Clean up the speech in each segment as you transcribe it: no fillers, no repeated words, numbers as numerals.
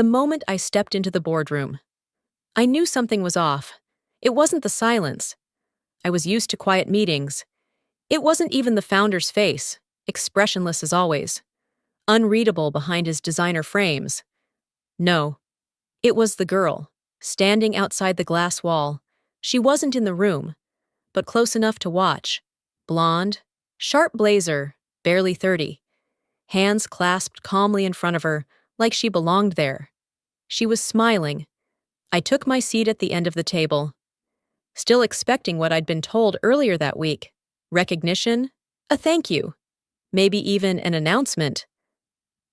The moment I stepped into the boardroom, I knew something was off. It wasn't the silence. I was used to quiet meetings. It wasn't even the founder's face, expressionless as always, unreadable behind his designer frames. No, it was the girl, standing outside the glass wall. She wasn't in the room, but close enough to watch. Blonde, sharp blazer, barely 30. Hands clasped calmly in front of her, like she belonged there. She was smiling. I took my seat at the end of the table, still expecting what I'd been told earlier that week. Recognition, a thank you, maybe even an announcement.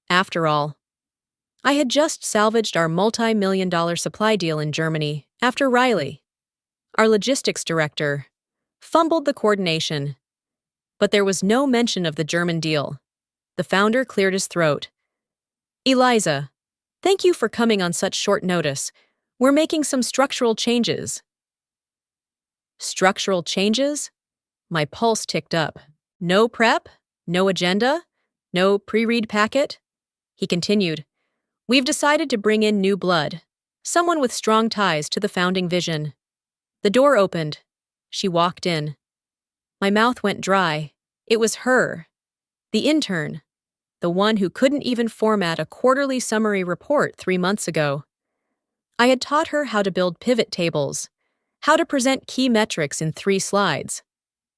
After all, I had just salvaged our multi-million-dollar supply deal in Germany after Riley, our logistics director, fumbled the coordination. But there was no mention of the German deal. The founder cleared his throat. Eliza, thank you for coming on such short notice. We're making some structural changes. Structural changes? My pulse ticked up. No prep? No agenda? No pre-read packet? He continued. We've decided to bring in new blood, someone with strong ties to the founding vision. The door opened. She walked in. My mouth went dry. It was her, the intern, the one who couldn't even format a quarterly summary report 3 months ago. I had taught her how to build pivot tables, how to present key metrics in 3 slides,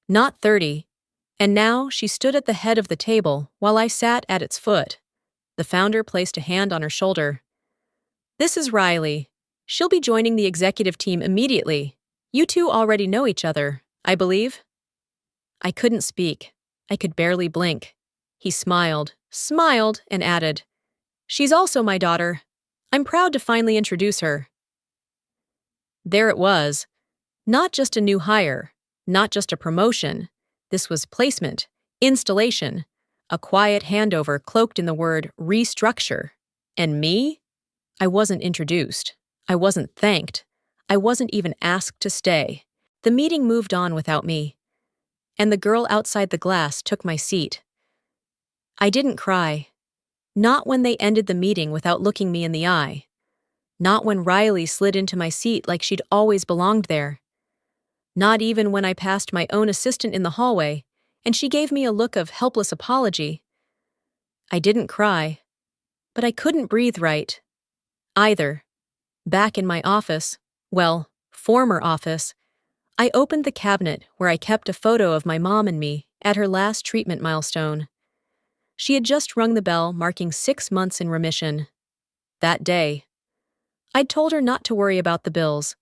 not 30, and now she stood at the head of the table while I sat at its foot. The founder placed a hand on her shoulder. This is Riley. She'll be joining the executive team immediately. You two already know each other, I believe. I couldn't speak. I could barely blink. He smiled, and added, She's also my daughter. I'm proud to finally introduce her. There it was. Not just a new hire, not just a promotion. This was placement, installation, a quiet handover cloaked in the word restructure. And me? I wasn't introduced. I wasn't thanked. I wasn't even asked to stay. The meeting moved on without me. And the girl outside the glass took my seat. I didn't cry. Not when they ended the meeting without looking me in the eye. Not when Riley slid into my seat like she'd always belonged there. Not even when I passed my own assistant in the hallway and she gave me a look of helpless apology. I didn't cry, but I couldn't breathe right, either. Back in my office, former office, I opened the cabinet where I kept a photo of my mom and me at her last treatment milestone. She had just rung the bell, marking 6 months in remission. That day, I'd told her not to worry about the bills.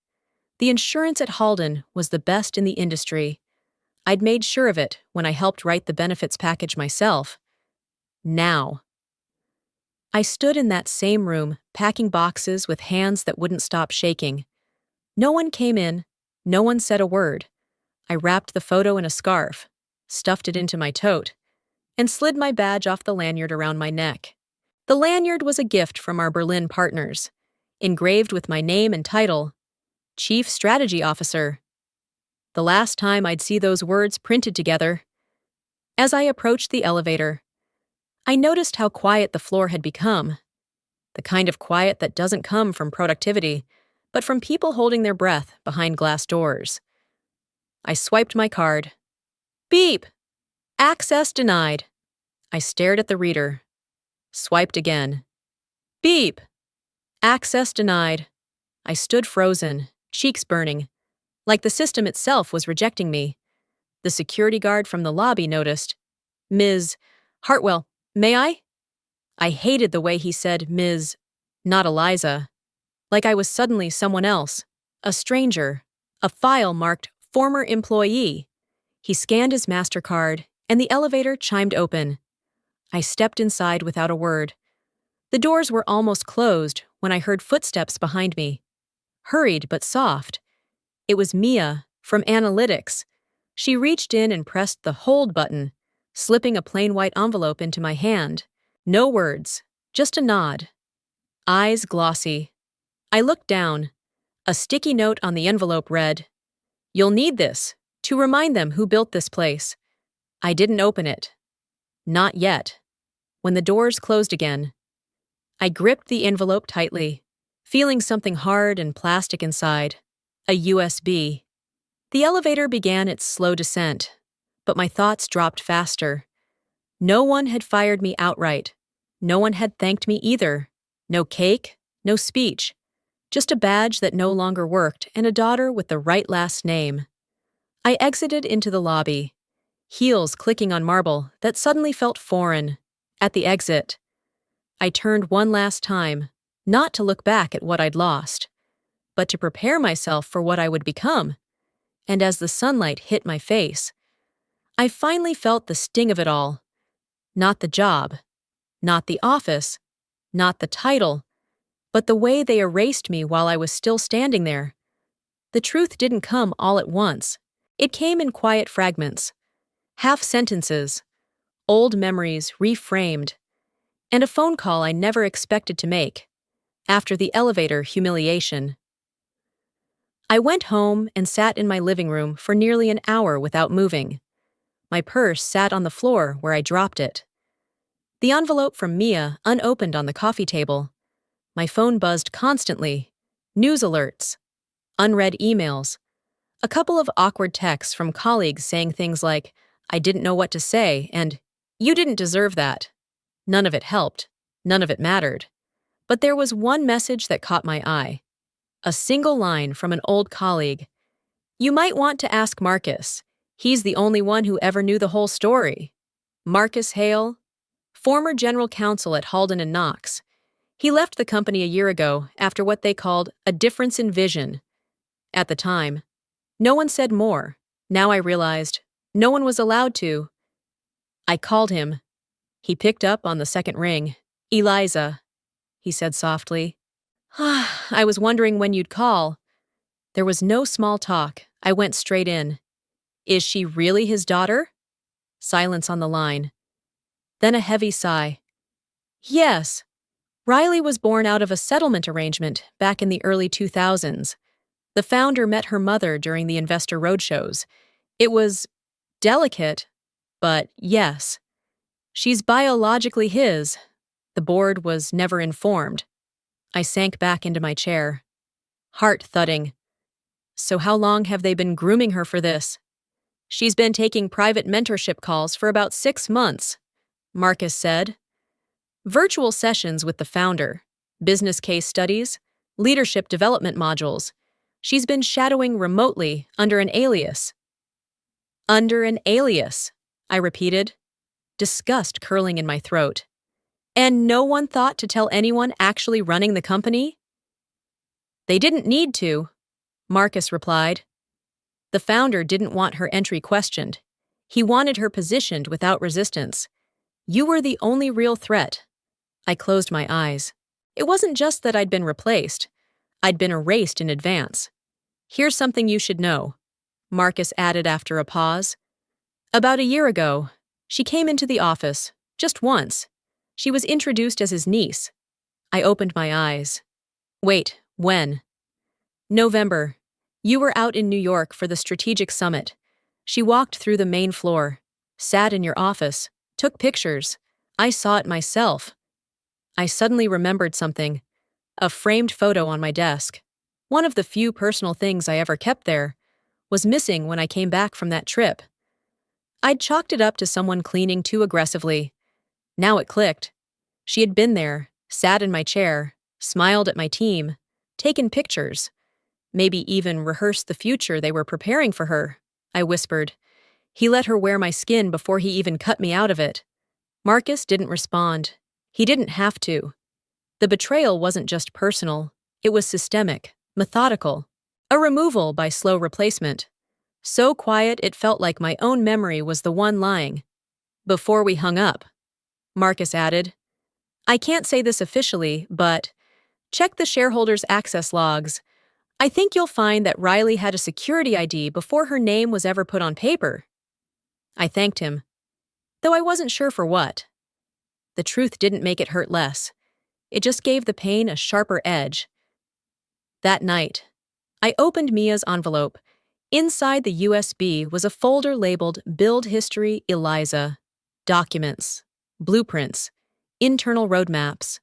The insurance at Halden was the best in the industry. I'd made sure of it when I helped write the benefits package myself. Now, I stood in that same room, packing boxes with hands that wouldn't stop shaking. No one came in. No one said a word. I wrapped the photo in a scarf, stuffed it into my tote, and slid my badge off the lanyard around my neck. The lanyard was a gift from our Berlin partners, engraved with my name and title, Chief Strategy Officer. The last time I'd see those words printed together. As I approached the elevator, I noticed how quiet the floor had become. The kind of quiet that doesn't come from productivity, but from people holding their breath behind glass doors. I swiped my card. Beep! Access denied. I stared at the reader. Swiped again. Beep! Access denied. I stood frozen, cheeks burning, like the system itself was rejecting me. The security guard from the lobby noticed. Ms. Heartwell, may I? I hated the way he said Ms., not Eliza. Like I was suddenly someone else, a stranger, a file marked former employee. He scanned his MasterCard, and the elevator chimed open. I stepped inside without a word. The doors were almost closed when I heard footsteps behind me. Hurried but soft. It was Mia, from Analytics. She reached in and pressed the hold button, slipping a plain white envelope into my hand. No words, just a nod. Eyes glossy. I looked down. A sticky note on the envelope read, You'll need this, to remind them who built this place. I didn't open it. Not yet. When the doors closed again, I gripped the envelope tightly, feeling something hard and plastic inside. A USB. The elevator began its slow descent, but my thoughts dropped faster. No one had fired me outright. No one had thanked me either. No cake, no speech. Just a badge that no longer worked and a daughter with the right last name. I exited into the lobby, heels clicking on marble that suddenly felt foreign. At the exit, I turned one last time, not to look back at what I'd lost, but to prepare myself for what I would become. And as the sunlight hit my face, I finally felt the sting of it all. Not the job, not the office, not the title, but the way they erased me while I was still standing there. The truth didn't come all at once. It came in quiet fragments, half sentences, old memories reframed, and a phone call I never expected to make, after the elevator humiliation. I went home and sat in my living room for nearly an hour without moving. My purse sat on the floor where I dropped it. The envelope from Mia unopened on the coffee table. My phone buzzed constantly. News alerts, unread emails, a couple of awkward texts from colleagues saying things like, "I didn't know what to say," and "You didn't deserve that." None of it helped. None of it mattered. But there was one message that caught my eye. A single line from an old colleague. "You might want to ask Marcus. He's the only one who ever knew the whole story." Marcus Hale, former general counsel at Halden and Knox. He left the company a year ago after what they called a difference in vision. At the time, no one said more. Now I realized no one was allowed to. I called him. He picked up on the second ring. "Eliza," he said softly. "I was wondering when you'd call." There was no small talk. I went straight in. "Is she really his daughter?" Silence on the line. Then a heavy sigh. "Yes. Riley was born out of a settlement arrangement back in the early 2000s. The founder met her mother during the investor roadshows. It was delicate, but yes. She's biologically his. The board was never informed." I sank back into my chair, heart thudding. "So how long have they been grooming her for this?" "She's been taking private mentorship calls for about 6 months," Marcus said. "Virtual sessions with the founder, business case studies, leadership development modules. She's been shadowing remotely under an alias." "Under an alias," I repeated, disgust curling in my throat. "And no one thought to tell anyone actually running the company?" "They didn't need to," Marcus replied. "The founder didn't want her entry questioned. He wanted her positioned without resistance. You were the only real threat." I closed my eyes. It wasn't just that I'd been replaced. I'd been erased in advance. "Here's something you should know," Marcus added after a pause. "About a year ago, she came into the office, just once. She was introduced as his niece." I opened my eyes. "Wait, when?" "November. You were out in New York for the strategic summit. She walked through the main floor, sat in your office, took pictures. I saw it myself." I suddenly remembered something. A framed photo on my desk, one of the few personal things I ever kept there, was missing when I came back from that trip. I'd chalked it up to someone cleaning too aggressively. Now it clicked. She had been there, sat in my chair, smiled at my team, taken pictures, maybe even rehearsed the future they were preparing for her, I whispered. He let her wear my skin before he even cut me out of it. Marcus didn't respond. He didn't have to. The betrayal wasn't just personal. It was systemic, methodical. A removal by slow replacement. So quiet it felt like my own memory was the one lying. Before we hung up, Marcus added, "I can't say this officially, but check the shareholders' access logs. I think you'll find that Riley had a security ID before her name was ever put on paper." I thanked him, though I wasn't sure for what. The truth didn't make it hurt less. It just gave the pain a sharper edge. That night, I opened Mia's envelope. Inside the USB was a folder labeled Build History Eliza. Documents, blueprints, internal roadmaps,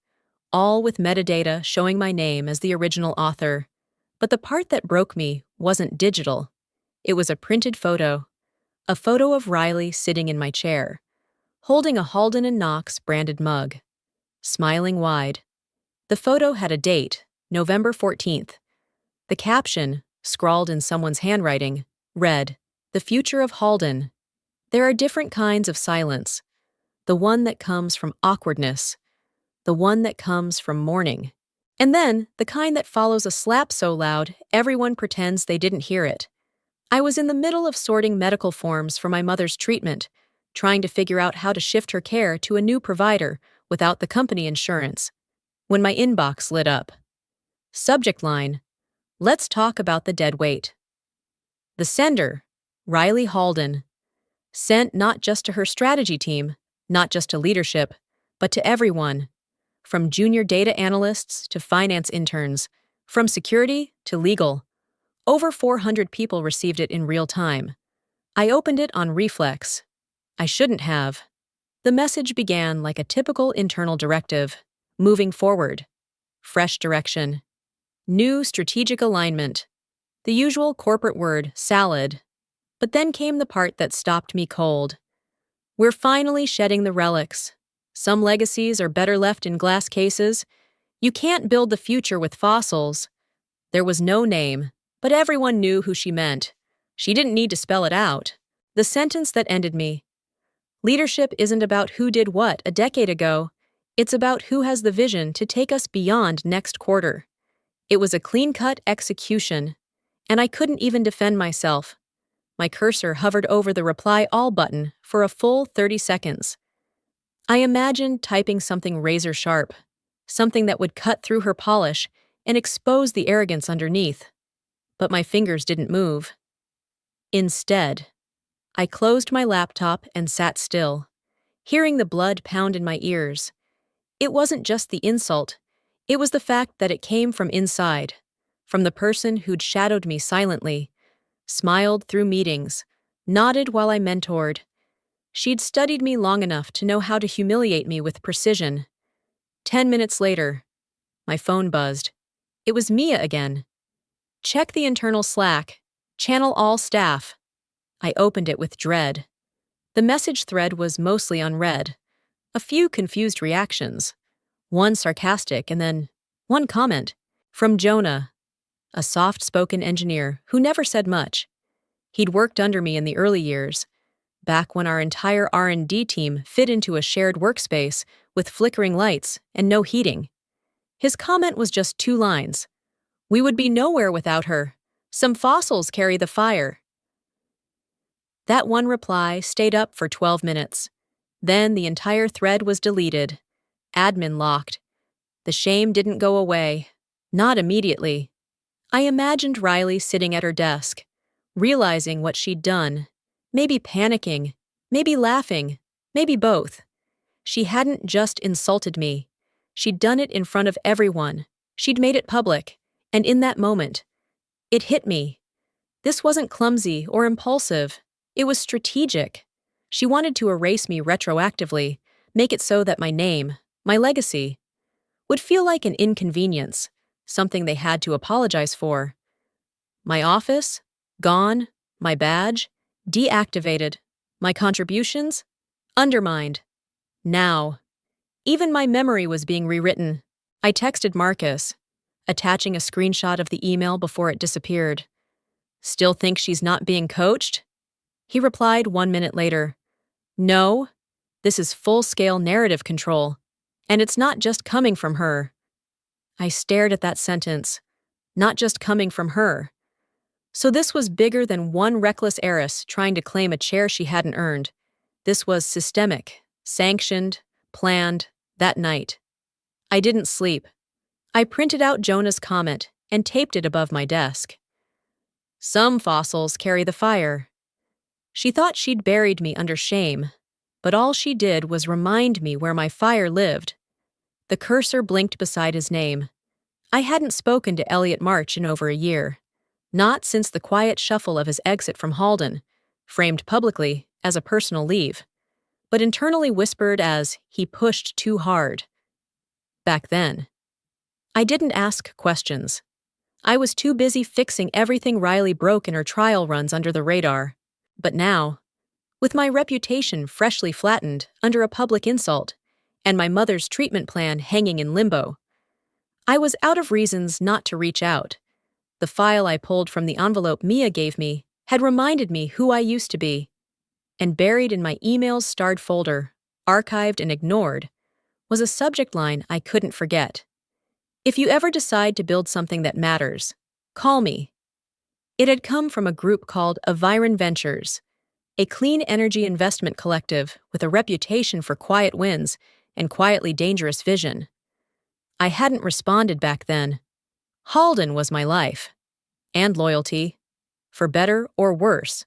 all with metadata showing my name as the original author. But the part that broke me wasn't digital. It was a printed photo. A photo of Riley sitting in my chair, holding a Halden and Knox branded mug, smiling wide. The photo had a date, November 14th. The caption, scrawled in someone's handwriting, read, "The future of Halden." There are different kinds of silence. The one that comes from awkwardness, the one that comes from mourning, and then the kind that follows a slap so loud everyone pretends they didn't hear it. I was in the middle of sorting medical forms for my mother's treatment, trying to figure out how to shift her care to a new provider without the company insurance, when my inbox lit up. Subject line, "Let's talk about the dead weight." The sender, Riley Halden, sent not just to her strategy team, not just to leadership, but to everyone, from junior data analysts to finance interns, from security to legal. Over 400 people received it in real time. I opened it on reflex. I shouldn't have. The message began like a typical internal directive, moving forward. Fresh direction. New strategic alignment. The usual corporate word, salad. But then came the part that stopped me cold. We're finally shedding the relics. Some legacies are better left in glass cases. You can't build the future with fossils. There was no name, but everyone knew who she meant. She didn't need to spell it out. The sentence that ended me. Leadership isn't about who did what a decade ago. It's about who has the vision to take us beyond next quarter. It was a clean-cut execution, and I couldn't even defend myself. My cursor hovered over the reply all button for a full 30 seconds. I imagined typing something razor-sharp, something that would cut through her polish and expose the arrogance underneath. But my fingers didn't move. Instead, I closed my laptop and sat still, hearing the blood pound in my ears. It wasn't just the insult, it was the fact that it came from inside, from the person who'd shadowed me silently, smiled through meetings, nodded while I mentored. She'd studied me long enough to know how to humiliate me with precision. 10 minutes later, my phone buzzed. It was Mia again. "Check the internal Slack. Channel all staff." I opened it with dread. The message thread was mostly unread. A few confused reactions. One sarcastic and then one comment from Jonah, a soft-spoken engineer who never said much. He'd worked under me in the early years, back when our entire R&D team fit into a shared workspace with flickering lights and no heating. His comment was just 2 lines. "We would be nowhere without her. Some fossils carry the fire." That one reply stayed up for 12 minutes. Then the entire thread was deleted. Admin locked. The shame didn't go away. Not immediately. I imagined Riley sitting at her desk, realizing what she'd done. Maybe panicking, maybe laughing, maybe both. She hadn't just insulted me. She'd done it in front of everyone. She'd made it public. And in that moment, it hit me. This wasn't clumsy or impulsive. It was strategic. She wanted to erase me retroactively, make it so that my name, my legacy, would feel like an inconvenience, something they had to apologize for. My office? Gone. My badge? Deactivated. My contributions? Undermined. Now. Even my memory was being rewritten. I texted Marcus, attaching a screenshot of the email before it disappeared. "Still think she's not being coached?" He replied 1 minute later. "No, this is full-scale narrative control, and it's not just coming from her." I stared at that sentence. Not just coming from her. So this was bigger than one reckless heiress trying to claim a chair she hadn't earned. This was systemic, sanctioned, planned, that night. I didn't sleep. I printed out Jonah's comment and taped it above my desk. "Some fossils carry the fire." She thought she'd buried me under shame, but all she did was remind me where my fire lived. The cursor blinked beside his name. I hadn't spoken to Elliot March in over a year, not since the quiet shuffle of his exit from Halden, framed publicly as a personal leave, but internally whispered as he pushed too hard. back then. I didn't ask questions. I was too busy fixing everything Riley broke in her trial runs under the radar. But now, with my reputation freshly flattened under a public insult, and my mother's treatment plan hanging in limbo, I was out of reasons not to reach out. The file I pulled from the envelope Mia gave me had reminded me who I used to be, and buried in my emails-starred folder, archived and ignored, was a subject line I couldn't forget. If you ever decide to build something that matters, call me. It had come from a group called Aviron Ventures, a clean energy investment collective with a reputation for quiet wins and quietly dangerous vision. I hadn't responded back then. Halden was my life. And loyalty, for better or worse,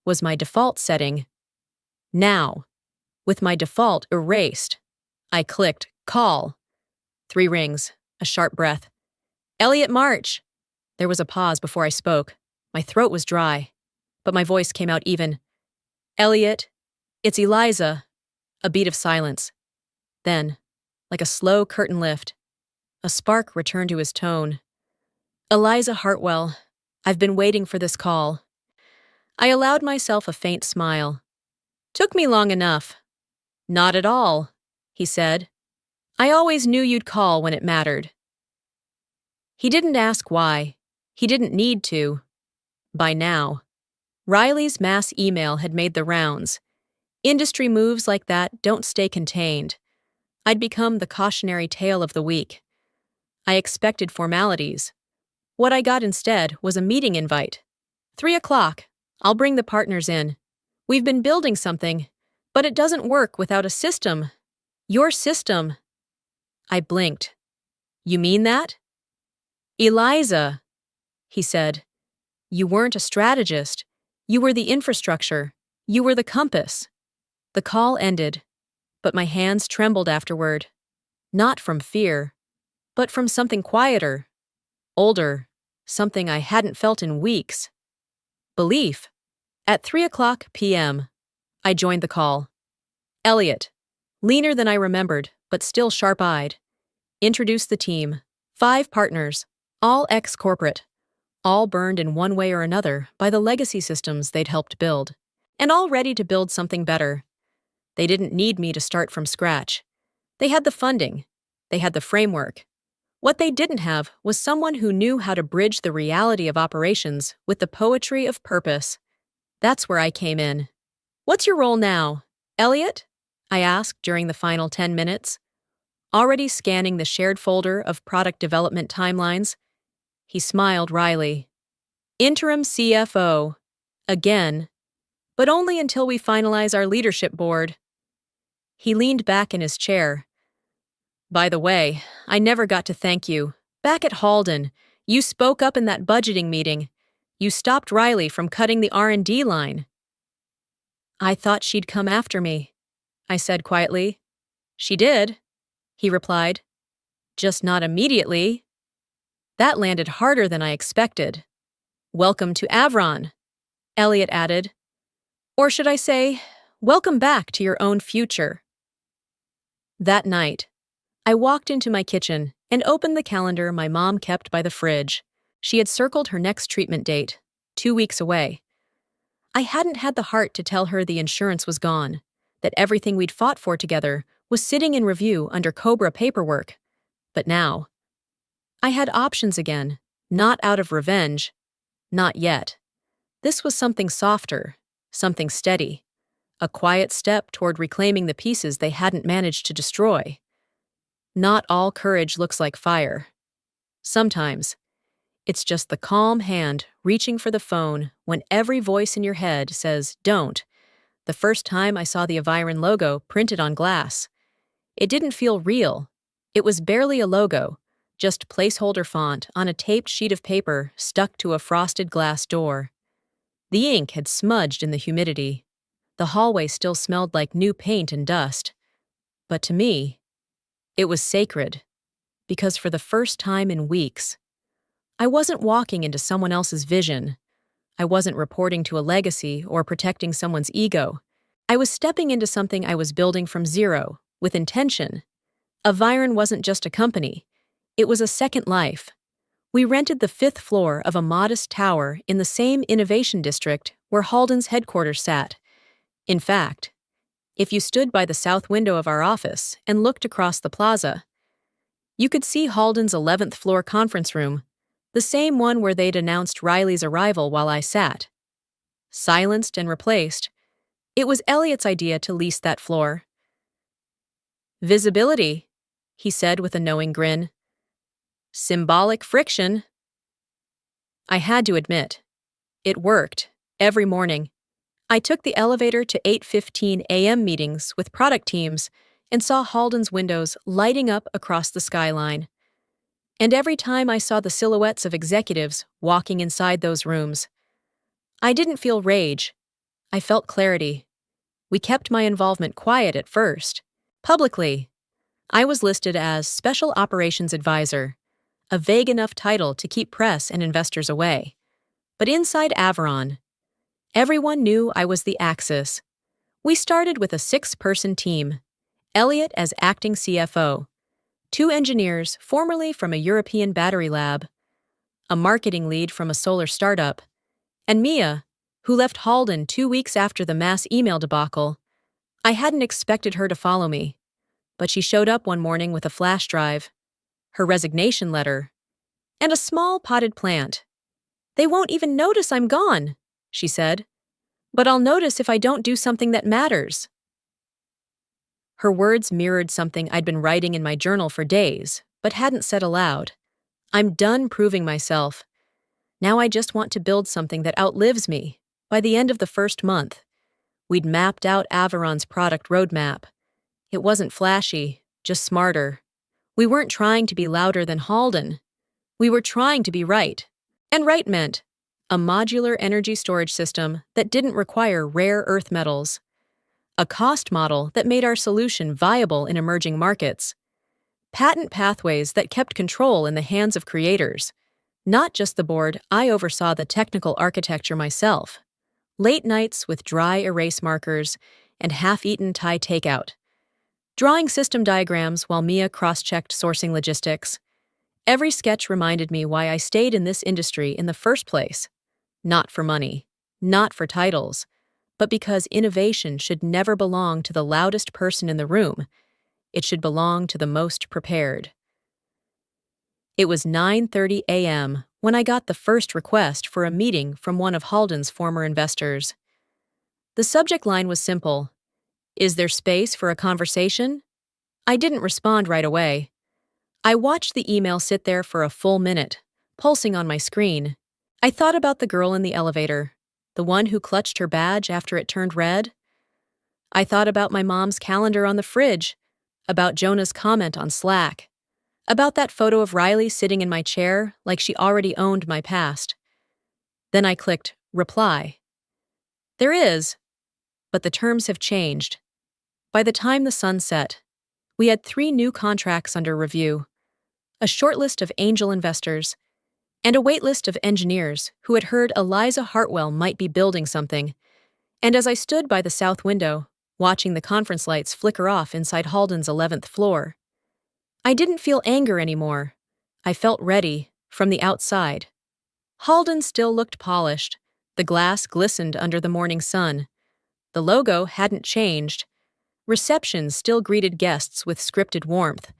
was my default setting. Now, with my default erased, I clicked call. 3 rings, a sharp breath. Elliot March! There was a pause before I spoke. My throat was dry, but my voice came out even. Elliot, it's Eliza. A beat of silence. Then, like a slow curtain lift, a spark returned to his tone. Eliza Heartwell, I've been waiting for this call. I allowed myself a faint smile. Took me long enough. Not at all, he said. I always knew you'd call when it mattered. He didn't ask why. He didn't need to. By now, Riley's mass email had made the rounds. Industry moves like that don't stay contained. I'd become the cautionary tale of the week. I expected formalities. What I got instead was a meeting invite. 3 o'clock. I'll bring the partners in. We've been building something, but it doesn't work without a system. Your system. I blinked. You mean that? Eliza, he said. You weren't a strategist. You were the infrastructure. You were the compass. The call ended, but my hands trembled afterward. Not from fear, but from something quieter, older, something I hadn't felt in weeks. Belief. At 3:00 p.m., I joined the call. Elliot, leaner than I remembered, but still sharp-eyed, introduced the team. 5 partners, all ex-corporate, all burned in one way or another by the legacy systems they'd helped build, and all ready to build something better. They didn't need me to start from scratch. They had the funding. They had the framework. What they didn't have was someone who knew how to bridge the reality of operations with the poetry of purpose. That's where I came in. What's your role now, Elliot? I asked during the final 10 minutes, already scanning the shared folder of product development timelines. He smiled wryly. Interim CFO. Again. But only until we finalize our leadership board. He leaned back in his chair. By the way, I never got to thank you. Back at Halden, you spoke up in that budgeting meeting. You stopped Riley from cutting the R&D line. I thought she'd come after me, I said quietly. She did, he replied. Just not immediately. That landed harder than I expected. Welcome to Aviron, Elliot added. Or should I say, welcome back to your own future. That night, I walked into my kitchen and opened the calendar my mom kept by the fridge. She had circled her next treatment date, 2 weeks away. I hadn't had the heart to tell her the insurance was gone, that everything we'd fought for together was sitting in review under Cobra paperwork. But now, I had options again, not out of revenge. Not yet. This was something softer, something steady, a quiet step toward reclaiming the pieces they hadn't managed to destroy. Not all courage looks like fire. Sometimes, it's just the calm hand reaching for the phone when every voice in your head says, don't. The first time I saw the Aviron logo printed on glass, it didn't feel real. It was barely a logo, just placeholder font on a taped sheet of paper stuck to a frosted glass door. The ink had smudged in the humidity. The hallway still smelled like new paint and dust. But to me, it was sacred, because for the first time in weeks, I wasn't walking into someone else's vision. I wasn't reporting to a legacy or protecting someone's ego. I was stepping into something I was building from zero, with intention. Aviron wasn't just a company, it was a second life. We rented the 5th floor of a modest tower in the same innovation district where Halden's headquarters sat. In fact, if you stood by the south window of our office and looked across the plaza, you could see Halden's 11th floor conference room, the same one where they'd announced Riley's arrival while I sat. Silenced and replaced, it was Elliot's idea to lease that floor. Visibility, he said with a knowing grin. Symbolic friction. I had to admit, it worked, every morning. I took the elevator to 8:15 a.m. meetings with product teams and saw Halden's windows lighting up across the skyline. And every time I saw the silhouettes of executives walking inside those rooms, I didn't feel rage. I felt clarity. We kept my involvement quiet at first. Publicly, I was listed as Special Operations Advisor, a vague enough title to keep press and investors away. But inside Aviron, everyone knew I was the Axis. We started with a 6-person team, Elliot as acting CFO, 2 engineers formerly from a European battery lab, a marketing lead from a solar startup, and Mia, who left Halden 2 weeks after the mass email debacle. I hadn't expected her to follow me, but she showed up one morning with a flash drive, her resignation letter, and a small potted plant. "They won't even notice I'm gone," she said, "but I'll notice if I don't do something that matters." Her words mirrored something I'd been writing in my journal for days, but hadn't said aloud. I'm done proving myself. Now I just want to build something that outlives me. By the end of the first month, we'd mapped out Aviron's product roadmap. It wasn't flashy, just smarter. We weren't trying to be louder than Halden. We were trying to be right. And right meant a modular energy storage system that didn't require rare earth metals, a cost model that made our solution viable in emerging markets, patent pathways that kept control in the hands of creators, not just the board. I oversaw the technical architecture myself. Late nights with dry erase markers and half-eaten Thai takeout, drawing system diagrams while Mia cross-checked sourcing logistics. Every sketch reminded me why I stayed in this industry in the first place. Not for money, not for titles, but because innovation should never belong to the loudest person in the room. It should belong to the most prepared. It was 9:30 a.m. when I got the first request for a meeting from one of Halden's former investors. The subject line was simple. "Is there space for a conversation?" I didn't respond right away. I watched the email sit there for a full minute, pulsing on my screen. I thought about the girl in the elevator, the one who clutched her badge after it turned red. I thought about my mom's calendar on the fridge, about Jonah's comment on Slack, about that photo of Riley sitting in my chair like she already owned my past. Then I clicked reply. There is, but the terms have changed. By the time the sun set, we had 3 new contracts under review, a short list of angel investors, and a wait list of engineers who had heard Eliza Heartwell might be building something. And as I stood by the south window, watching the conference lights flicker off inside Halden's 11th floor, I didn't feel anger anymore. I felt ready, from the outside. Halden still looked polished. The glass glistened under the morning sun. The logo hadn't changed. Reception still greeted guests with scripted warmth.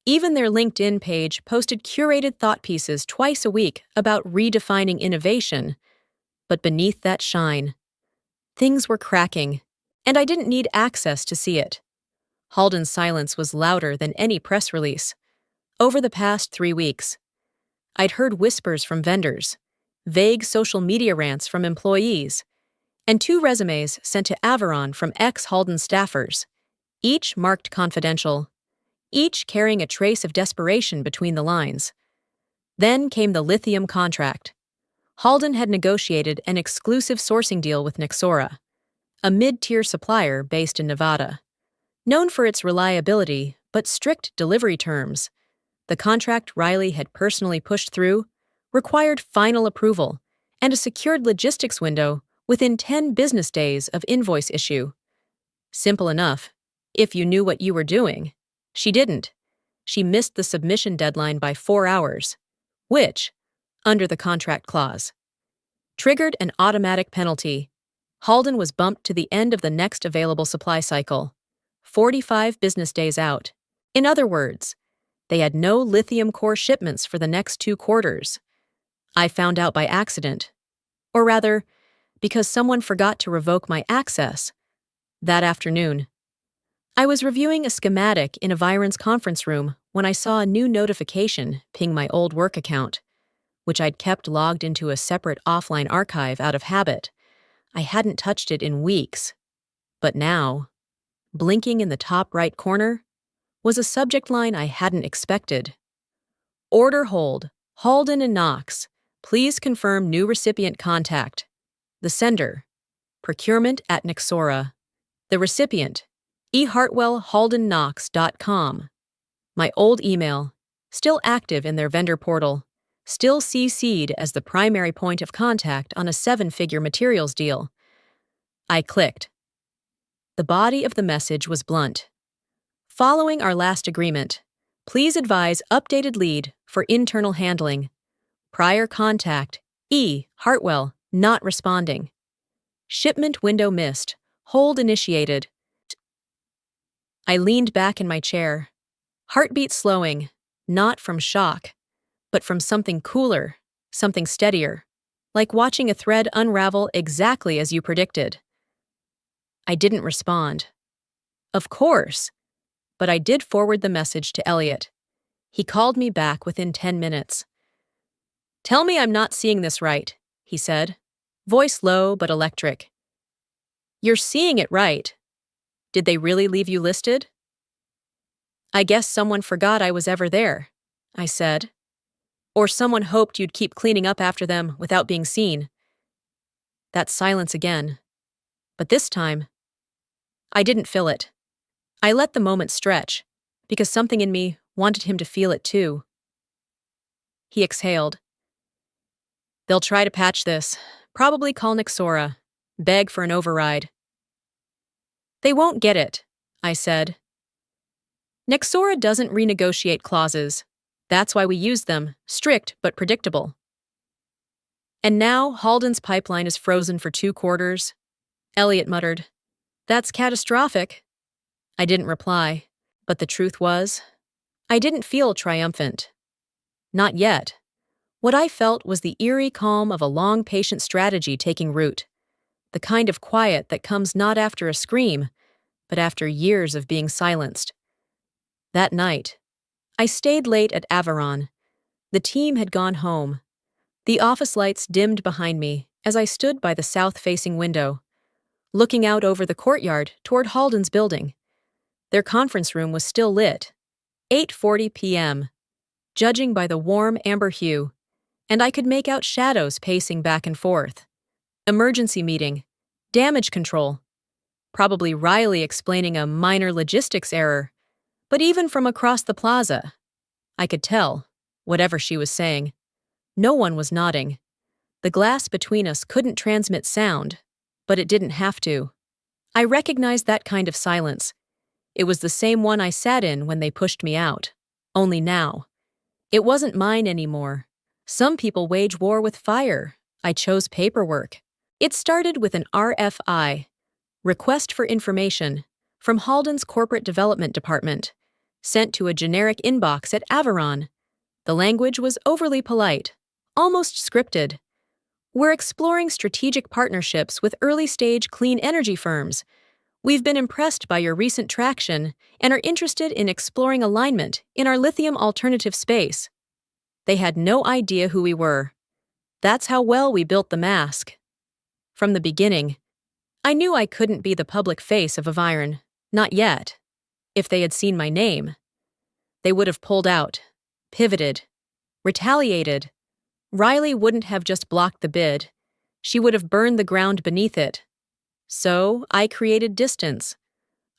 Even their LinkedIn page posted curated thought pieces twice a week about redefining innovation. But beneath that shine, things were cracking, and I didn't need access to see it. Halden's silence was louder than any press release. Over the past 3 weeks, I'd heard whispers from vendors, vague social media rants from employees, and 2 resumes sent to Aviron from ex-Halden staffers, each marked confidential, each carrying a trace of desperation between the lines. Then came the lithium contract. Halden had negotiated an exclusive sourcing deal with Nexora, a mid-tier supplier based in Nevada. Known for its reliability but strict delivery terms, the contract Riley had personally pushed through required final approval and a secured logistics window within 10 business days of invoice issue. Simple enough, if you knew what you were doing. She didn't. she missed the submission deadline by 4 hours, which, under the contract clause, triggered an automatic penalty. Halden was bumped to the end of the next available supply cycle, 45 business days out. In other words, they had no lithium core shipments for the next 2 quarters. I found out by accident, or rather, because someone forgot to revoke my access that afternoon. I was reviewing a schematic in Aviron's conference room when I saw a new notification ping my old work account, which I'd kept logged into a separate offline archive out of habit. I hadn't touched it in weeks. But now, blinking in the top right corner, was a subject line I hadn't expected. Order hold, Halden and Knox. Please confirm new recipient contact. The sender, procurement at Nexora. The recipient, Heartwell@haldenknox.com. My old email, still active in their vendor portal, still CC'd as the primary point of contact on a 7-figure materials deal. I clicked. The body of the message was blunt. Following our last agreement, please advise updated lead for internal handling. Prior contact, Heartwell, not responding. Shipment window missed. Hold initiated. I leaned back in my chair, heartbeat slowing, not from shock, but from something cooler, something steadier, like watching a thread unravel exactly as you predicted. I didn't respond. Of course, but I did forward the message to Elliot. He called me back within 10 minutes. Tell me I'm not seeing this right, he said, voice low but electric. You're seeing it right. Did they really leave you listed? I guess someone forgot I was ever there, I said. Or someone hoped you'd keep cleaning up after them without being seen. That silence again. But this time, I didn't fill it. I let the moment stretch, because something in me wanted him to feel it too. He exhaled. They'll try to patch this, probably call Nexora, beg for an override. They won't get it, I said. Nexora doesn't renegotiate clauses. That's why we use them, strict but predictable. And now Halden's pipeline is frozen for 2 quarters. Elliot muttered, That's catastrophic. I didn't reply, but the truth was, I didn't feel triumphant. Not yet. What I felt was the eerie calm of a long, patient strategy taking root, the kind of quiet that comes not after a scream, but after years of being silenced. That night, I stayed late at Aviron. The team had gone home. The office lights dimmed behind me as I stood by the south-facing window, looking out over the courtyard toward Halden's building. Their conference room was still lit, 8:40 p.m., judging by the warm amber hue, and I could make out shadows pacing back and forth. Emergency meeting, damage control, probably Riley explaining a minor logistics error, but even from across the plaza, I could tell, whatever she was saying, no one was nodding. The glass between us couldn't transmit sound, but it didn't have to. I recognized that kind of silence. It was the same one I sat in when they pushed me out. Only now, it wasn't mine anymore. Some people wage war with fire. I chose paperwork. It started with an RFI, request for information, from Halden's corporate development department, sent to a generic inbox at Aviron. The language was overly polite, almost scripted. We're exploring strategic partnerships with early-stage clean energy firms. We've been impressed by your recent traction and are interested in exploring alignment in our lithium alternative space. They had no idea who we were. That's how well we built the mask. From the beginning, I knew I couldn't be the public face of Aviron, not yet. If they had seen my name, they would have pulled out, pivoted, retaliated. Riley wouldn't have just blocked the bid. She would have burned the ground beneath it. So I created distance.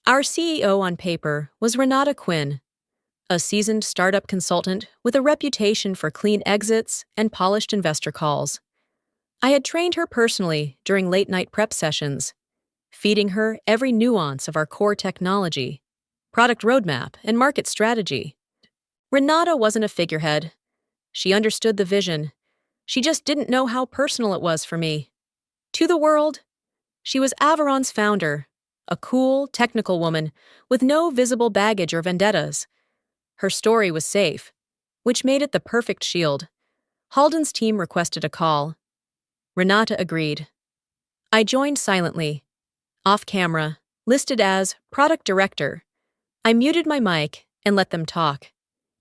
Our CEO on paper was Renata Quinn, a seasoned startup consultant with a reputation for clean exits and polished investor calls. I had trained her personally during late-night prep sessions, feeding her every nuance of our core technology, product roadmap, and market strategy. Renata wasn't a figurehead. She understood the vision. She just didn't know how personal it was for me. To the world, she was Aviron's founder, a cool, technical woman with no visible baggage or vendettas. Her story was safe, which made it the perfect shield. Halden's team requested a call. Renata agreed. I joined silently, off camera, listed as product director. I muted my mic and let them talk.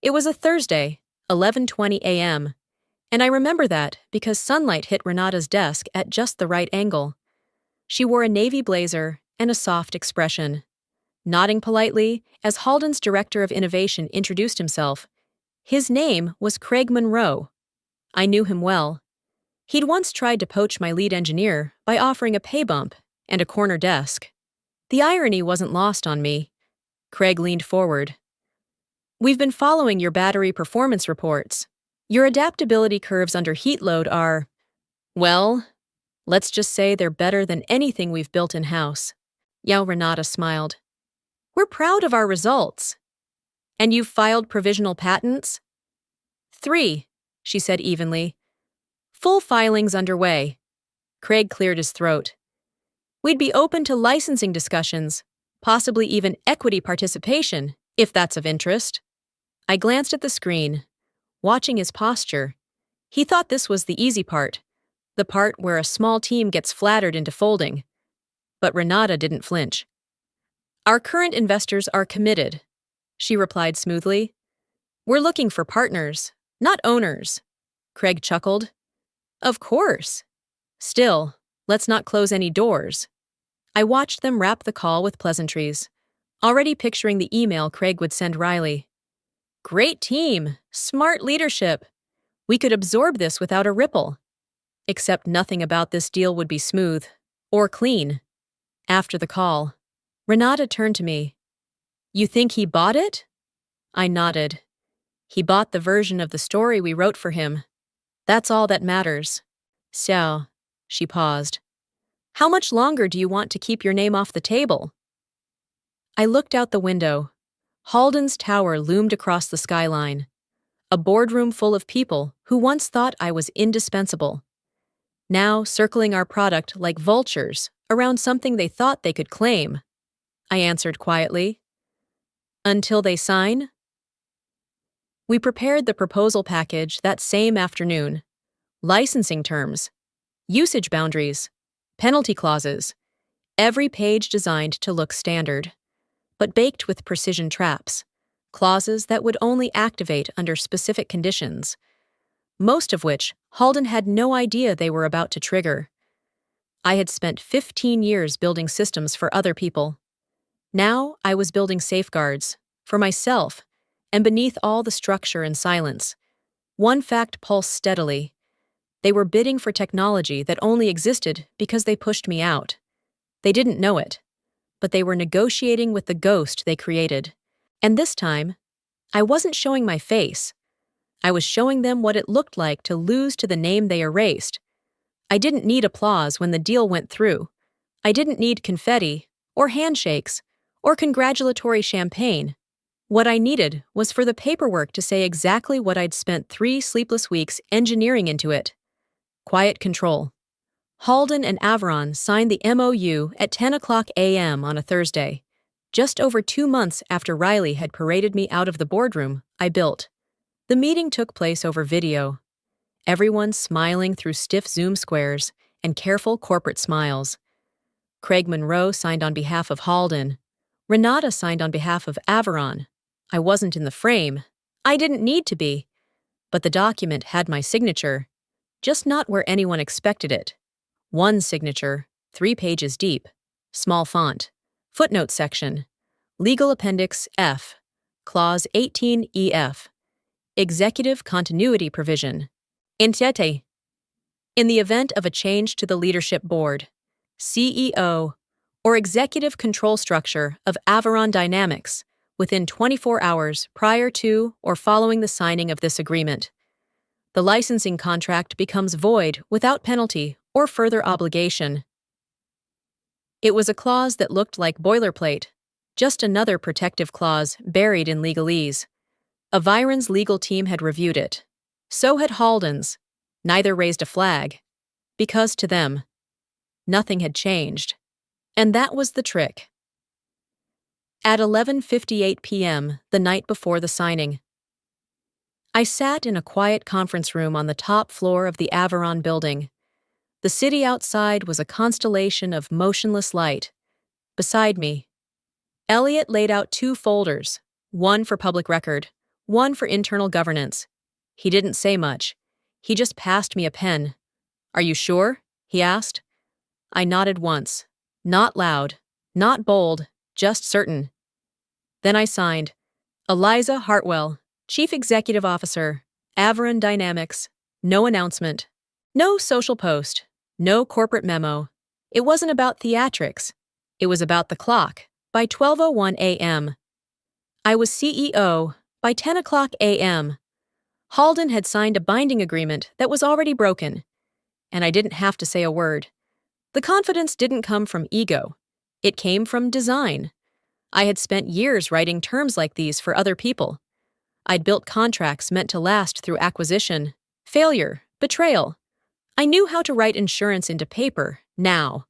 It was a Thursday, 11:20 a.m., and I remember that because sunlight hit Renata's desk at just the right angle. She wore a navy blazer and a soft expression. Nodding politely as Halden's director of innovation introduced himself. His name was Craig Monroe. I knew him well. He'd once tried to poach my lead engineer by offering a pay bump and a corner desk. The irony wasn't lost on me. Craig leaned forward. We've been following your battery performance reports. Your adaptability curves under heat load are, well, let's just say they're better than anything we've built in-house. Renata smiled. We're proud of our results. And you've filed provisional patents? 3, she said evenly. Full filings underway. Craig cleared his throat. We'd be open to licensing discussions, possibly even equity participation, if that's of interest. I glanced at the screen, watching his posture. He thought this was the easy part, the part where a small team gets flattered into folding. But Renata didn't flinch. Our current investors are committed, she replied smoothly. We're looking for partners, not owners. Craig chuckled. Of course. Still, let's not close any doors. I watched them wrap the call with pleasantries, already picturing the email Craig would send Riley. Great team, smart leadership. We could absorb this without a ripple. Except nothing about this deal would be smooth or clean. After the call, Renata turned to me. You think he bought it? I nodded. He bought the version of the story we wrote for him. That's all that matters. So, she paused. How much longer do you want to keep your name off the table? I looked out the window. Halden's tower loomed across the skyline. A boardroom full of people who once thought I was indispensable. Now circling our product like vultures around something they thought they could claim. I answered quietly. Until they sign? We prepared the proposal package that same afternoon. Licensing terms, usage boundaries, penalty clauses, every page designed to look standard, but baked with precision traps, clauses that would only activate under specific conditions, most of which Halden had no idea they were about to trigger. I had spent 15 years building systems for other people. Now I was building safeguards, for myself, and beneath all the structure and silence, one fact pulsed steadily. They were bidding for technology that only existed because they pushed me out. They didn't know it, but they were negotiating with the ghost they created. And this time, I wasn't showing my face. I was showing them what it looked like to lose to the name they erased. I didn't need applause when the deal went through. I didn't need confetti, or handshakes, or congratulatory champagne. What I needed was for the paperwork to say exactly what I'd spent 3 sleepless weeks engineering into it. Quiet control. Halden and Aviron signed the MOU at 10:00 a.m. on a Thursday. Just over 2 months after Riley had paraded me out of the boardroom I built. The meeting took place over video. Everyone smiling through stiff Zoom squares and careful corporate smiles. Craig Monroe signed on behalf of Halden. Renata signed on behalf of Aviron. I wasn't in the frame. I didn't need to be. But the document had my signature, just not where anyone expected it. One signature, 3 pages deep, small font, footnote section, Legal Appendix F, Clause 18EF, Executive Continuity Provision. Entiete. In the event of a change to the leadership board, CEO, or executive control structure of Aviron Dynamics within 24 hours prior to or following the signing of this agreement, the licensing contract becomes void without penalty or further obligation. It was a clause that looked like boilerplate, just another protective clause buried in legalese. Aviron's legal team had reviewed it. So had Halden's. Neither raised a flag. Because to them, nothing had changed. And that was the trick. At 11:58 p.m., the night before the signing, I sat in a quiet conference room on the top floor of the Aviron building. The city outside was a constellation of motionless light. Beside me, Elliot laid out 2 folders, one for public record, one for internal governance. He didn't say much. He just passed me a pen. "Are you sure?" he asked. I nodded once. Not loud, not bold, just certain. Then I signed. Eliza Heartwell, Chief Executive Officer, Aviron Dynamics. No announcement. No social post. No corporate memo. It wasn't about theatrics. It was about the clock. By 12:01 a.m. I was CEO. By 10 o'clock a.m. Halden had signed a binding agreement that was already broken, and I didn't have to say a word. The confidence didn't come from ego. It came from design. I had spent years writing terms like these for other people. I'd built contracts meant to last through acquisition, failure, betrayal. I knew how to write insurance into paper, now.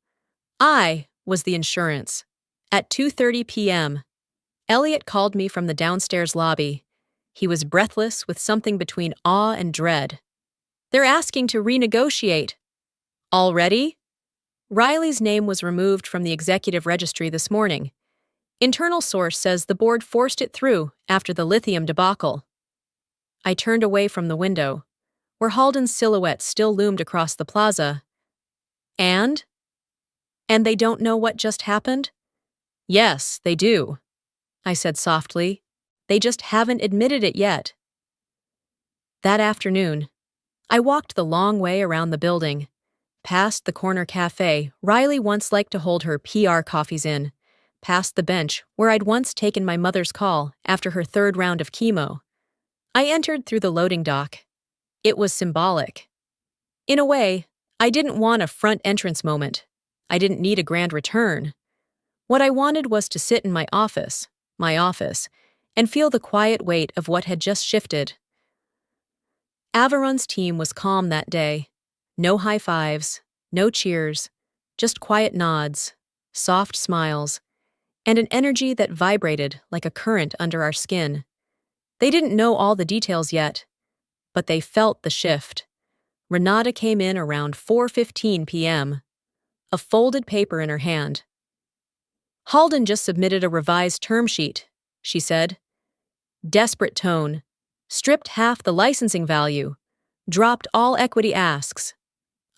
I was the insurance. At 2:30 p.m., Elliot called me from the downstairs lobby. He was breathless with something between awe and dread. "They're asking to renegotiate." "Already?" Riley's name was removed from the executive registry this morning. Internal source says the board forced it through after the lithium debacle. I turned away from the window, where Halden's silhouette still loomed across the plaza. And? And they don't know what just happened? Yes, they do, I said softly. They just haven't admitted it yet. That afternoon, I walked the long way around the building, past the corner cafe Riley once liked to hold her PR coffees in, past the bench where I'd once taken my mother's call after her 3rd round of chemo. I entered through the loading dock. It was symbolic. In a way, I didn't want a front entrance moment. I didn't need a grand return. What I wanted was to sit in my office, and feel the quiet weight of what had just shifted. Aviron's team was calm that day. No high fives, no cheers, just quiet nods, soft smiles, and an energy that vibrated like a current under our skin. They didn't know all the details yet, but they felt the shift. Renata came in around 4:15 p.m., a folded paper in her hand. "Halden just submitted a revised term sheet," she said. Desperate tone. Stripped half the licensing value. Dropped all equity asks.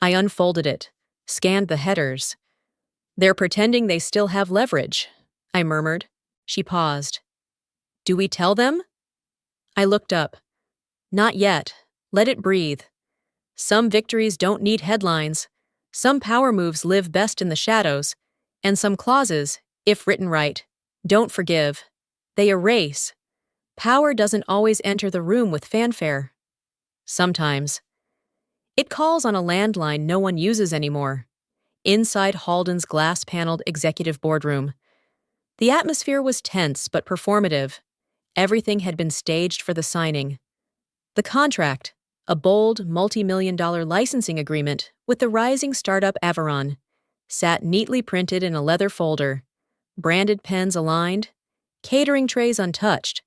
I unfolded it, scanned the headers. "They're pretending they still have leverage," I murmured. She paused. "Do we tell them?" I looked up. "Not yet. Let it breathe. Some victories don't need headlines. Some power moves live best in the shadows. And some clauses, if written right, don't forgive. They erase. Power doesn't always enter the room with fanfare. Sometimes. It calls on a landline no one uses anymore. Inside Halden's glass-paneled executive boardroom. The atmosphere was tense but performative. Everything had been staged for the signing. The contract, a bold, multi-million-dollar licensing agreement with the rising startup Aviron, sat neatly printed in a leather folder, branded pens aligned, catering trays untouched,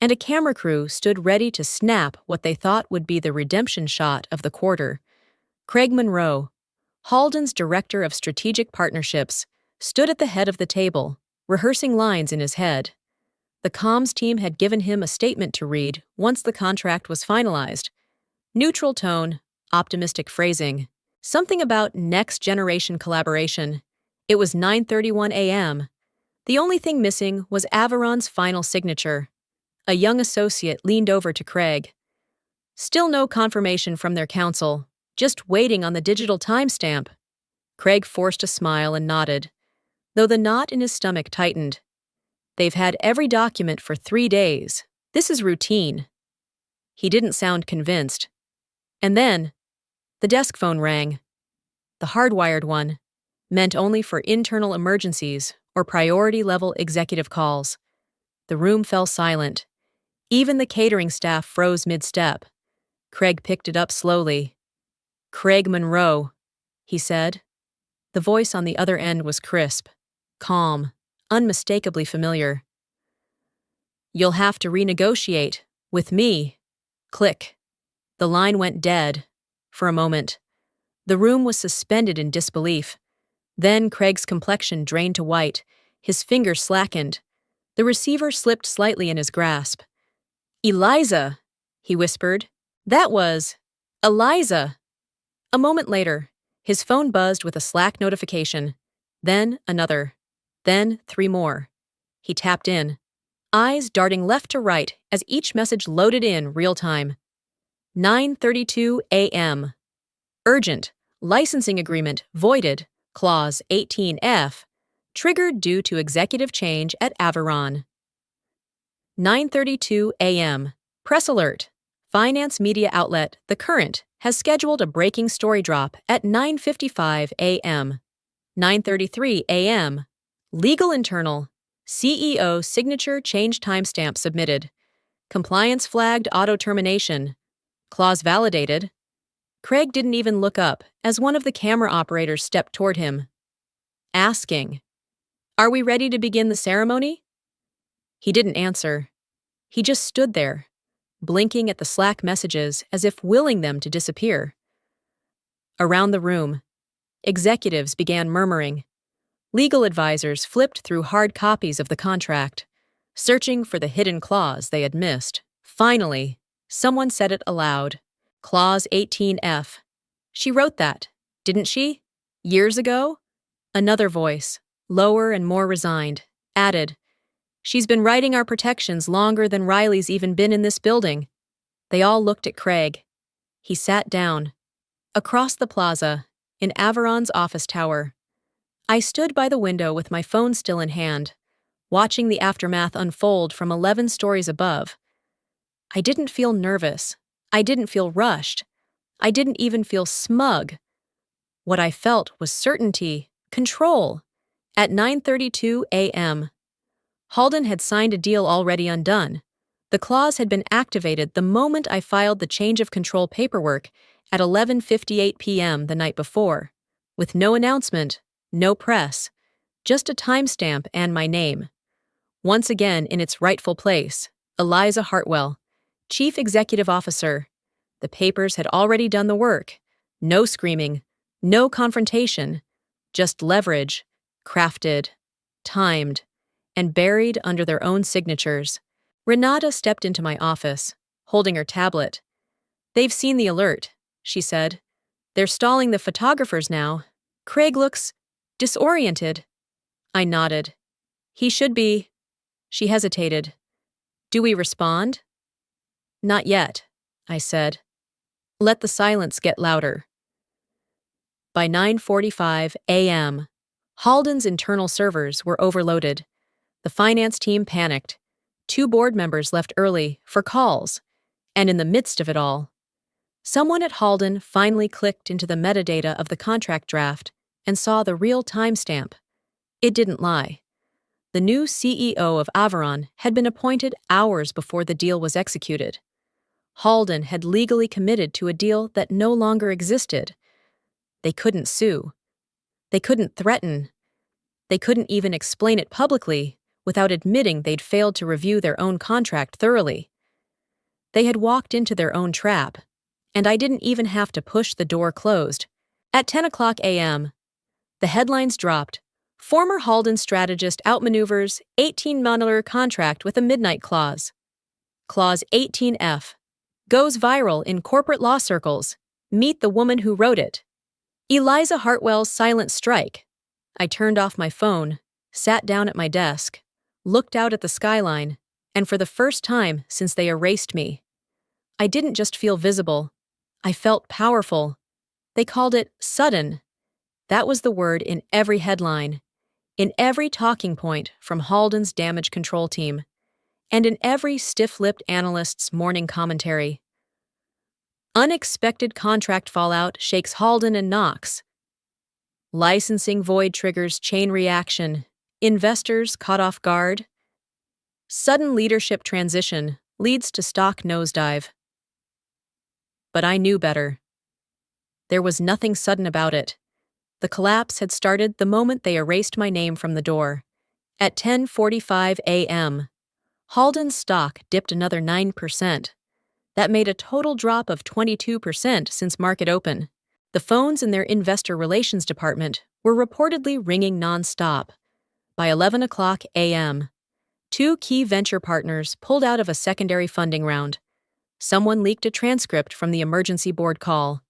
and a camera crew stood ready to snap what they thought would be the redemption shot of the quarter. Craig Monroe, Halden's director of strategic partnerships, stood at the head of the table, rehearsing lines in his head. The comms team had given him a statement to read once the contract was finalized. Neutral tone, optimistic phrasing, something about next-generation collaboration. It was 9:31 a.m. The only thing missing was Aviron's final signature. A young associate leaned over to Craig. Still no confirmation from their counsel, just waiting on the digital timestamp. Craig forced a smile and nodded, though the knot in his stomach tightened. They've had every document for 3 days. This is routine. He didn't sound convinced. And then, the desk phone rang. The hardwired one, meant only for internal emergencies or priority-level executive calls. The room fell silent. Even the catering staff froze mid-step. Craig picked it up slowly. "Craig Monroe," he said. The voice on the other end was crisp, calm, unmistakably familiar. "You'll have to renegotiate. With me." Click. The line went dead. For a moment. The room was suspended in disbelief. Then Craig's complexion drained to white. His fingers slackened. The receiver slipped slightly in his grasp. "Eliza," he whispered. "That was Eliza." A moment later, his phone buzzed with a Slack notification. Then another. Then 3 more. He tapped in, eyes darting left to right as each message loaded in real time. 9:32 a.m. Urgent. Licensing agreement voided. Clause 18F. Triggered due to executive change at Aviron. 9:32 a.m. Press alert. Finance media outlet The Current has scheduled a breaking story drop at 9:55 a.m. 9:33 a.m. Legal internal. CEO signature change timestamp submitted. Compliance flagged auto termination. Clause validated. Craig didn't even look up as one of the camera operators stepped toward him, asking, "Are we ready to begin the ceremony?" He didn't answer. He just stood there, blinking at the Slack messages as if willing them to disappear. Around the room, executives began murmuring. Legal advisors flipped through hard copies of the contract, searching for the hidden clause they had missed. Finally, someone said it aloud. Clause 18F. She wrote that, didn't she? Years ago? Another voice, lower and more resigned, added, "She's been writing our protections longer than Riley's even been in this building." They all looked at Craig. He sat down. Across the plaza, in Aviron's office tower. I stood by the window with my phone still in hand, watching the aftermath unfold from 11 stories above. I didn't feel nervous. I didn't feel rushed. I didn't even feel smug. What I felt was certainty, control. At 9:32 a.m., Halden had signed a deal already undone. The clause had been activated the moment I filed the change of control paperwork at 11:58 p.m. the night before, with no announcement, no press, just a timestamp and my name. Once again in its rightful place, Eliza Heartwell, Chief Executive Officer. The papers had already done the work. No screaming, no confrontation, just leverage, crafted, timed, and buried under their own signatures. Renata stepped into my office, holding her tablet. "They've seen the alert," she said. "They're stalling the photographers now. Craig looks disoriented." I nodded. "He should be." She hesitated. "Do we respond?" "Not yet," I said. "Let the silence get louder." By 9:45 a.m., Halden's internal servers were overloaded. The finance team panicked. 2 board members left early for calls. And in the midst of it all, someone at Halden finally clicked into the metadata of the contract draft and saw the real timestamp. It didn't lie. The new CEO of Aviron had been appointed hours before the deal was executed. Halden had legally committed to a deal that no longer existed. They couldn't sue. They couldn't threaten. They couldn't even explain it publicly without admitting they'd failed to review their own contract thoroughly. They had walked into their own trap, and I didn't even have to push the door closed. At 10 o'clock a.m., the headlines dropped. Former Halden strategist outmaneuvers $18 million contract with a midnight clause. Clause 18F. Goes viral in corporate law circles. Meet the woman who wrote it. Eliza Heartwell's silent strike. I turned off my phone, sat down at my desk, looked out at the skyline, and for the first time since they erased me, I didn't just feel visible. I felt powerful. They called it sudden. That was the word in every headline, in every talking point from Halden's damage control team, and in every stiff-lipped analyst's morning commentary. Unexpected contract fallout shakes Halden and Knox. Licensing void triggers chain reaction. Investors caught off guard. Sudden leadership transition leads to stock nosedive. But I knew better. There was nothing sudden about it. The collapse had started the moment they erased my name from the door. At 10:45 a.m., Halden's stock dipped another 9%. That made a total drop of 22% since market open. The phones in their investor relations department were reportedly ringing nonstop. By 11 o'clock a.m., two key venture partners pulled out of a secondary funding round. Someone leaked a transcript from the emergency board call.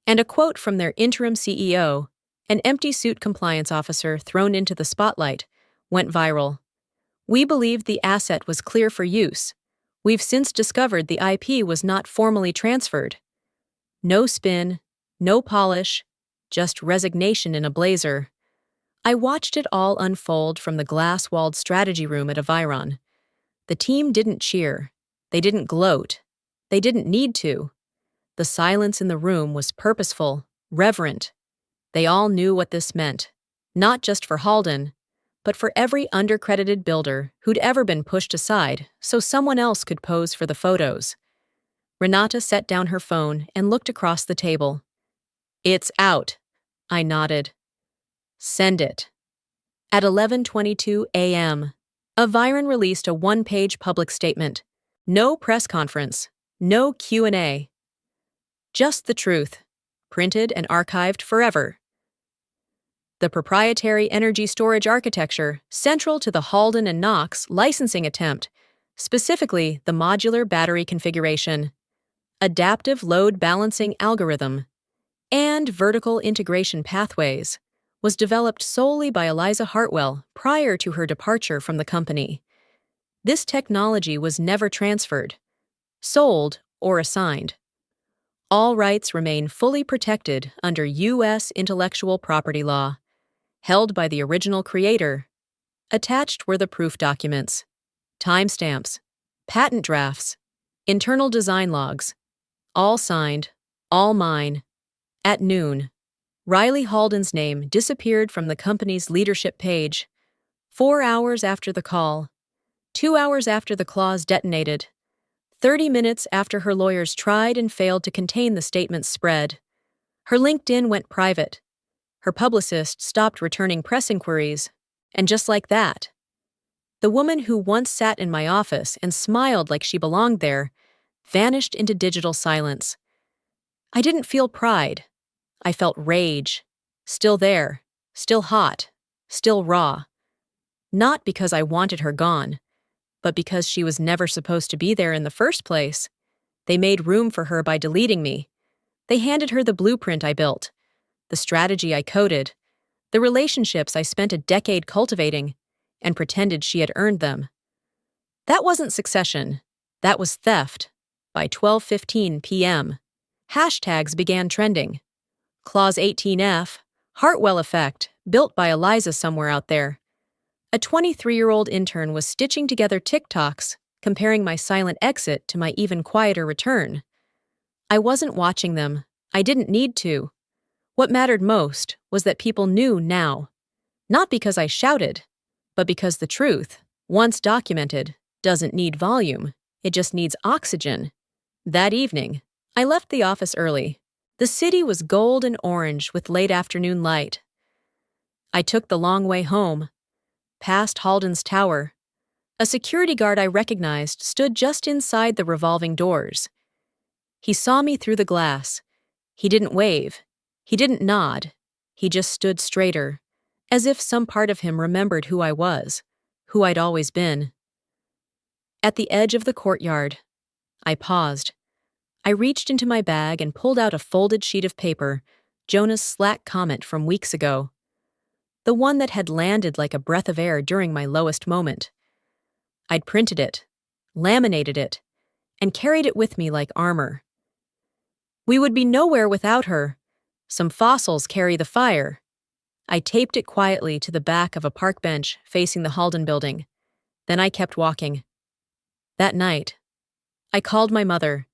And a quote from their interim CEO, an empty suit compliance officer thrown into the spotlight, went viral. "We believed the asset was clear for use. We've since discovered the IP was not formally transferred." No spin, no polish, just resignation in a blazer. I watched it all unfold from the glass-walled strategy room at Aviron. The team didn't cheer. They didn't gloat. They didn't need to. The silence in the room was purposeful, reverent. They all knew what this meant, not just for Halden, but for every undercredited builder who'd ever been pushed aside so someone else could pose for the photos. Renata set down her phone and looked across the table. "It's out," I nodded. "Send it." At 11:22 a.m., Aviron released a one-page public statement. No press conference, no Q&A. Just the truth, printed and archived forever. The proprietary energy storage architecture central to the Halden and Knox licensing attempt, specifically the modular battery configuration, adaptive load balancing algorithm, and vertical integration pathways, was developed solely by Eliza Heartwell prior to her departure from the company. This technology was never transferred, sold, or assigned. All rights remain fully protected under U.S. intellectual property law, held by the original creator. Attached were the proof documents, timestamps, patent drafts, internal design logs, all signed, all mine. At noon, Riley Halden's name disappeared from the company's leadership page. 4 hours after the call, 2 hours after the clause detonated, 30 minutes after her lawyers tried and failed to contain the statement's spread. Her LinkedIn went private. Her publicist stopped returning press inquiries. And just like that, the woman who once sat in my office and smiled like she belonged there vanished into digital silence. I didn't feel pride. I felt rage. Still there, still hot, still raw. Not because I wanted her gone, but because she was never supposed to be there in the first place. They made room for her by deleting me. They handed her the blueprint I built, the strategy I coded, the relationships I spent a decade cultivating, and pretended she had earned them. That wasn't succession. That was theft. By 12:15 p.m., hashtags began trending. Clause 18F, Heartwell effect, built by Eliza somewhere out there. A 23-year-old intern was stitching together TikToks, comparing my silent exit to my even quieter return. I wasn't watching them. I didn't need to. What mattered most was that people knew now. Not because I shouted, but because the truth, once documented, doesn't need volume. It just needs oxygen. That evening, I left the office early. The city was gold and orange with late afternoon light. I took the long way home, past Halden's tower. A security guard I recognized stood just inside the revolving doors. He saw me through the glass. He didn't wave. He didn't nod. He just stood straighter, as if some part of him remembered who I was, who I'd always been. At the edge of the courtyard, I paused. I reached into my bag and pulled out a folded sheet of paper, Jonah's Slack comment from weeks ago. The one that had landed like a breath of air during my lowest moment. I'd printed it, laminated it, and carried it with me like armor. We would be nowhere without her. Some fossils carry the fire. I taped it quietly to the back of a park bench facing the Halden building. Then I kept walking. That night, I called my mother.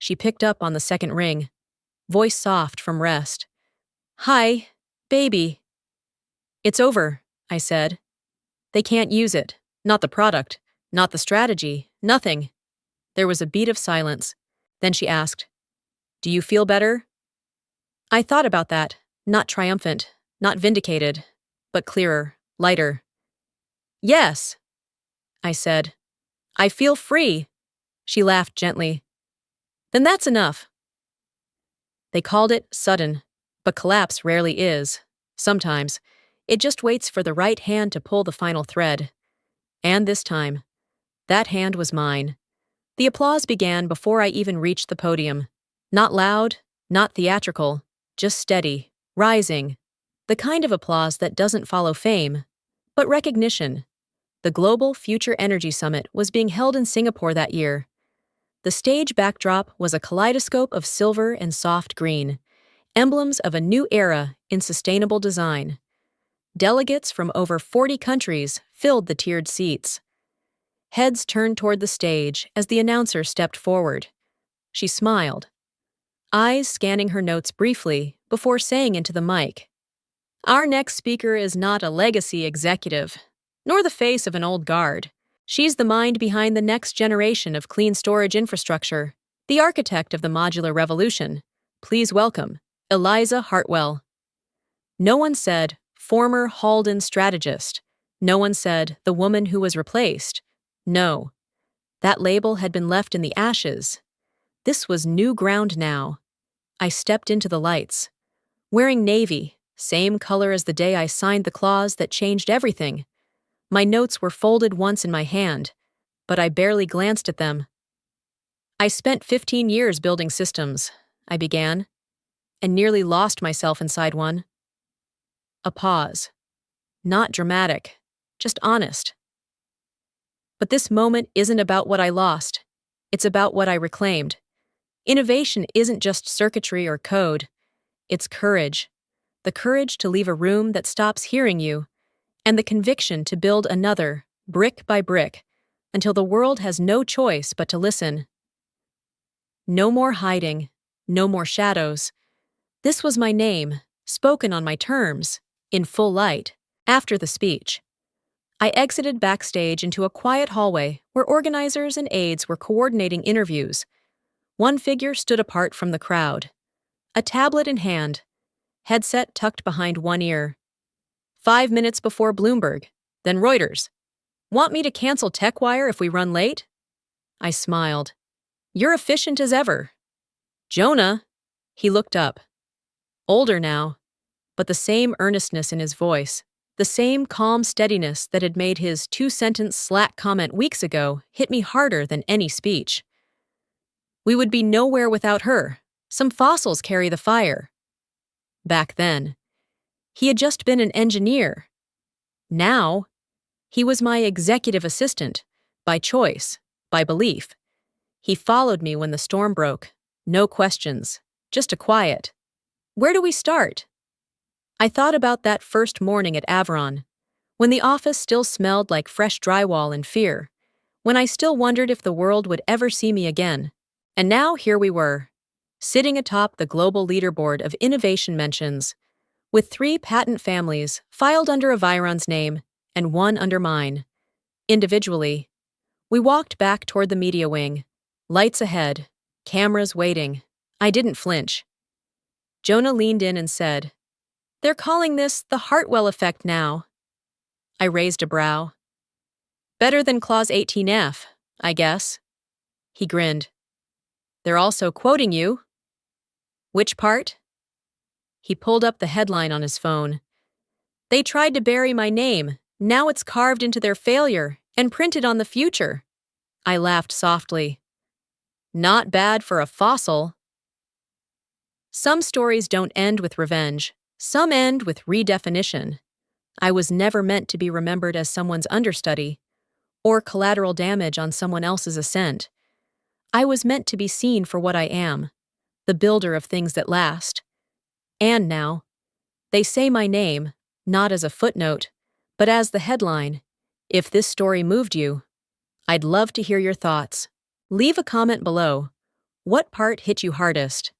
She picked up on the second ring, voice soft from rest. "Hi, baby." "It's over," I said. "They can't use it. Not the product, not the strategy, nothing. There was a beat of silence. Then she asked, "Do you feel better?" I thought about that, not triumphant, not vindicated, but clearer, lighter. "Yes," I said. "I feel free." She laughed gently. "Then that's enough." They called it sudden, but collapse rarely is. Sometimes, it just waits for the right hand to pull the final thread. And this time, that hand was mine. The applause began before I even reached the podium. Not loud, not theatrical, just steady, rising. The kind of applause that doesn't follow fame, but recognition. The Global Future Energy Summit was being held in Singapore that year. The stage backdrop was a kaleidoscope of silver and soft green, emblems of a new era in sustainable design. Delegates from over 40 countries filled the tiered seats. Heads turned toward the stage as the announcer stepped forward. She smiled, eyes scanning her notes briefly before saying into the mic, "Our next speaker is not a legacy executive, nor the face of an old guard. She's the mind behind the next generation of clean storage infrastructure, the architect of the modular revolution. Please welcome Eliza Heartwell." No one said, "former Halden strategist." No one said, "the woman who was replaced." No. That label had been left in the ashes. This was new ground now. I stepped into the lights. Wearing navy, same color as the day I signed the clause that changed everything. My notes were folded once in my hand, but I barely glanced at them. "I spent 15 years building systems," I began, and nearly lost myself inside one. A pause. Not dramatic, just honest. But this moment isn't about what I lost. It's about what I reclaimed. Innovation isn't just circuitry or code. It's courage. The courage to leave a room that stops hearing you, and the conviction to build another, brick by brick, until the world has no choice but to listen. No more hiding, no more shadows. This was my name, spoken on my terms, in full light. After the speech, I exited backstage into a quiet hallway where organizers and aides were coordinating interviews. One figure stood apart from the crowd, a tablet in hand, headset tucked behind one ear. 5 minutes before Bloomberg, then Reuters. "Want me to cancel TechWire if we run late?" I smiled. "You're efficient as ever." "Jonah." He looked up. Older now, but the same earnestness in his voice, the same calm steadiness that had made his 2-sentence Slack comment weeks ago hit me harder than any speech. "We would be nowhere without her. Some fossils carry the fire." Back then, he had just been an engineer. Now, he was my executive assistant, by choice, by belief. He followed me when the storm broke. No questions, just a quiet. "Where do we start?" I thought about that first morning at Aviron, when the office still smelled like fresh drywall and fear, when I still wondered if the world would ever see me again. And now here we were, sitting atop the global leaderboard of innovation mentions, with 3 patent families filed under Aviron's name and 1 under mine. Individually, we walked back toward the media wing, lights ahead, cameras waiting. I didn't flinch. Jonah leaned in and said, "They're calling this the Heartwell effect now." I raised a brow. "Better than Clause 18F, I guess." He grinned. "They're also quoting you." "Which part?" He pulled up the headline on his phone. "They tried to bury my name. Now it's carved into their failure and printed on the future." I laughed softly. "Not bad for a fossil." Some stories don't end with revenge. Some end with redefinition. I was never meant to be remembered as someone's understudy or collateral damage on someone else's ascent. I was meant to be seen for what I am, the builder of things that last. And now, they say my name, not as a footnote, but as the headline. If this story moved you, I'd love to hear your thoughts. Leave a comment below. What part hit you hardest?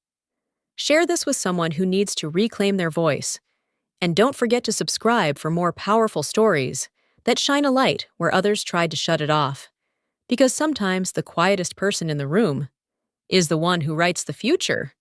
Share this with someone who needs to reclaim their voice. And don't forget to subscribe for more powerful stories that shine a light where others tried to shut it off. Because sometimes the quietest person in the room is the one who writes the future.